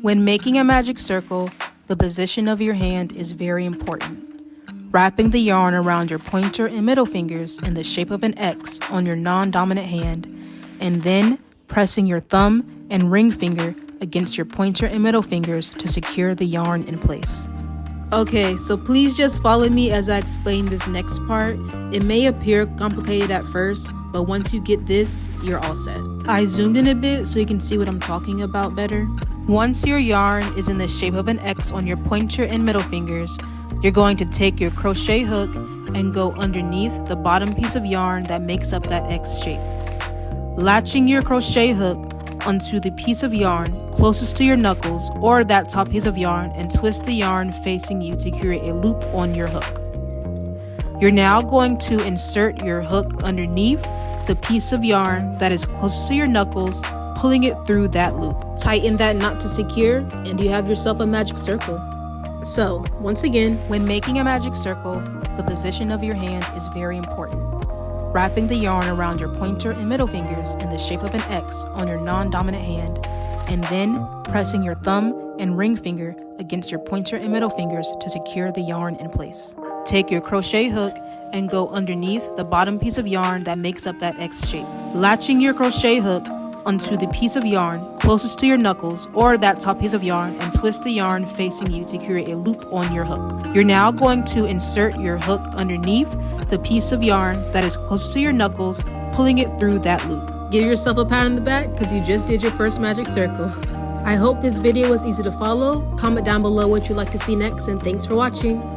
When making a magic circle, the position of your hand is very important. Wrapping the yarn around your pointer and middle fingers in the shape of an X on your non-dominant hand, and then pressing your thumb and ring finger against your pointer and middle fingers to secure the yarn in place. Okay, so please just follow me as I explain this next part. It may appear complicated at first, but once you get this, you're all set. I zoomed in a bit so you can see what I'm talking about better. Once your yarn is in the shape of an X on your pointer and middle fingers, you're going to take your crochet hook and go underneath the bottom piece of yarn that makes up that X shape. Latching your crochet hook onto the piece of yarn closest to your knuckles or that top piece of yarn and twist the yarn facing you to create a loop on your hook. You're now going to insert your hook underneath the piece of yarn that is closest to your knuckles, pulling it through that loop. Tighten that knot to secure, and you have yourself a magic circle. So, once again, when making a magic circle, the position of your hand is very important. Wrapping the yarn around your pointer and middle fingers in the shape of an X on your non-dominant hand, and then pressing your thumb and ring finger against your pointer and middle fingers to secure the yarn in place. Take your crochet hook and go underneath the bottom piece of yarn that makes up that X shape. Latching your crochet hook onto the piece of yarn closest to your knuckles or that top piece of yarn and twist the yarn facing you to create a loop on your hook. You're now going to insert your hook underneath the piece of yarn that is closest to your knuckles, pulling it through that loop. Give yourself a pat on the back because you just did your first magic circle. I hope this video was easy to follow. Comment down below what you'd like to see next, and thanks for watching.